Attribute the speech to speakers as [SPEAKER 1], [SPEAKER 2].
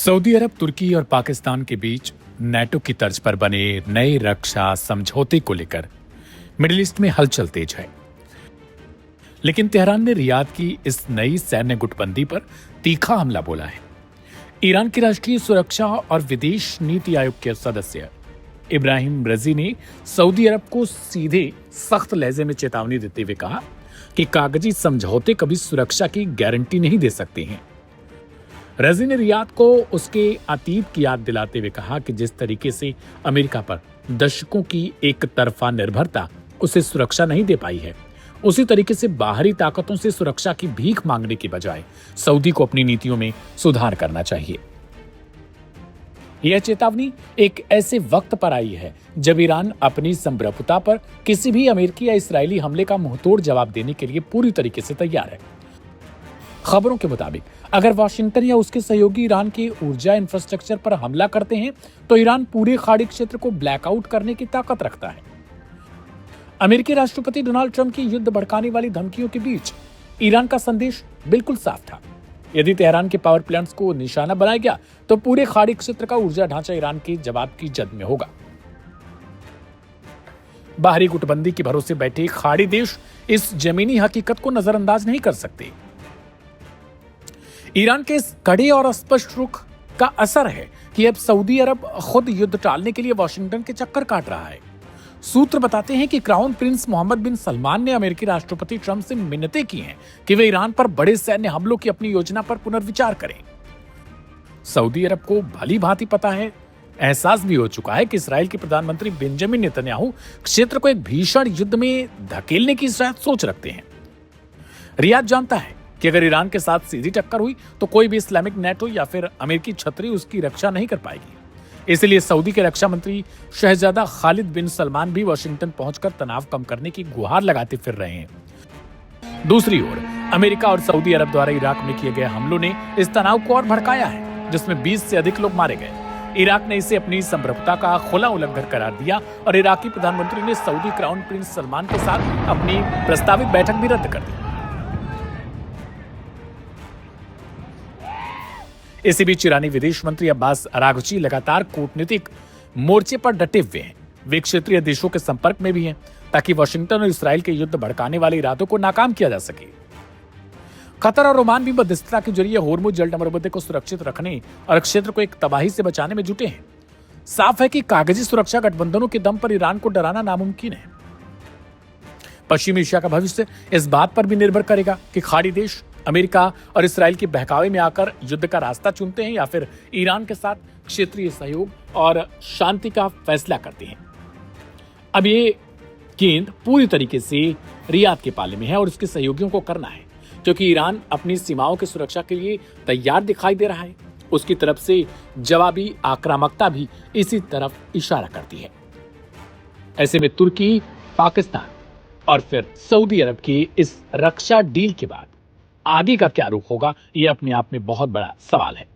[SPEAKER 1] Saudi अरब, तुर्की और पाकिस्तान के बीच NATO की तर्ज पर बने नए रक्षा समझौते को लेकर मिडिल ईस्ट में हलचल तेज है। लेकिन तेहरान ने रियाद की इस नई सैन्य गुटबंदी पर तीखा हमला बोला है। ईरान की राष्ट्रीय सुरक्षा और विदेश नीति आयोग के सदस्य इब्राहिम रजी ने सऊदी अरब को सीधे सख्त लहजे में चेतावनी देते हुए कहा कि कागजी समझौते कभी सुरक्षा की गारंटी नहीं दे सकते हैं। रजी ने रियाद को उसके अतीत की याद दिलाते हुए कहा कि जिस तरीके से अमेरिका पर दशकों की एक तरफा निर्भरता उसे सुरक्षा नहीं दे पाई है, उसी तरीके से बाहरी ताकतों से सुरक्षा की भीख मांगने की बजाय सऊदी को अपनी नीतियों में सुधार करना चाहिए। यह चेतावनी एक ऐसे वक्त पर आई है जब ईरान अपनी संप्रभुता पर किसी भी अमेरिकी या इस्राएली हमले का मुंहतोड़ जवाब देने के लिए पूरी तरीके से तैयार है। खबरों के मुताबिक अगर वाशिंगटन या उसके सहयोगी ईरान के ऊर्जा इंफ्रास्ट्रक्चर पर हमला करते हैं तो ईरान पूरे खाड़ी क्षेत्र को ब्लैकआउट करने की ताकत रखता है। अमेरिकी राष्ट्रपति डोनाल्ड ट्रंप की युद्ध भड़काने वाली धमकियों के बीच ईरान का संदेश बिल्कुल साफ था। यदि तेहरान के पावर प्लांट्स को निशाना बनाया गया तो पूरे खाड़ी क्षेत्र का ऊर्जा ढांचा ईरान के जवाब की जद में होगा। बाहरी गुटबंदी के भरोसे बैठे खाड़ी देश इस जमीनी हकीकत को नजरअंदाज नहीं कर सकते। ईरान के इस कड़े और स्पष्ट रुख का असर है कि अब सऊदी अरब खुद युद्ध टालने के लिए वाशिंगटन के चक्कर काट रहा है। सूत्र बताते हैं कि क्राउन प्रिंस मोहम्मद बिन सलमान ने अमेरिकी राष्ट्रपति ट्रंप से मिन्नतें की हैं कि वे ईरान पर बड़े सैन्य हमलों की अपनी योजना पर पुनर्विचार करें। सऊदी अरब को भली भांति पता है, एहसास भी हो चुका है कि इस्राएल के प्रधानमंत्री बेंजामिन नेतन्याहू क्षेत्र को एक भीषण युद्ध में धकेलने की शायद सोच रखते हैं। रियाद जानता है कि अगर ईरान के साथ सीधी टक्कर हुई तो कोई भी इस्लामिक नेटो या फिर अमेरिकी छतरी उसकी रक्षा नहीं कर पाएगी। इसलिए सऊदी के रक्षा मंत्री शहजादा खालिद बिन सलमान भी वाशिंगटन पहुंचकर तनाव कम करने की गुहार लगाते फिर रहे हैं। दूसरी ओर अमेरिका और सऊदी अरब द्वारा इराक में किए गए हमलों ने इस तनाव को और भड़काया है, जिसमें 20 से अधिक लोग मारे गए। इराक ने इसे अपनी संप्रभुता का खुला उल्लंघन करार दिया और इराकी प्रधानमंत्री ने सऊदी क्राउन प्रिंस सलमान के साथ अपनी प्रस्तावित बैठक भी रद्द कर दी। इसी बीच ईरानी विदेश मंत्री अब्बास अरागची लगातार कूटनीतिक मोर्चे पर डटे हुए हैं। वे क्षेत्रीय देशों के संपर्क में भी हैं ताकि वाशिंगटन और इस्राएल के युद्ध भड़काने वाले इरादों को नाकाम किया जा सके। कतर और ओमान भी मध्यस्थता के जरिए होर्मुज जलमरुबंदी को सुरक्षित रखने और क्षेत्र को एक तबाही से बचाने में जुटे हैं। साफ है कि कागजी सुरक्षा गठबंधनों के दम पर ईरान को डराना नामुमकिन है। पश्चिमी एशिया का भविष्य इस बात पर भी निर्भर करेगा कि खाड़ी देश अमेरिका और इस्राएल के बहकावे में आकर युद्ध का रास्ता चुनते हैं या फिर ईरान के साथ क्षेत्रीय सहयोग और शांति का फैसला करते हैं। अब ये गेंद पूरी तरीके से रियाद के पाले में है और उसके सहयोगियों को करना है, क्योंकि ईरान अपनी सीमाओं की सुरक्षा के लिए तैयार दिखाई दे रहा है। उसकी तरफ से जवाबी आक्रामकता भी इसी तरफ इशारा करती है। ऐसे में तुर्की, पाकिस्तान और फिर सऊदी अरब की इस रक्षा डील के बाद आगे का क्या रुख होगा, यह अपने आप में बहुत बड़ा सवाल है।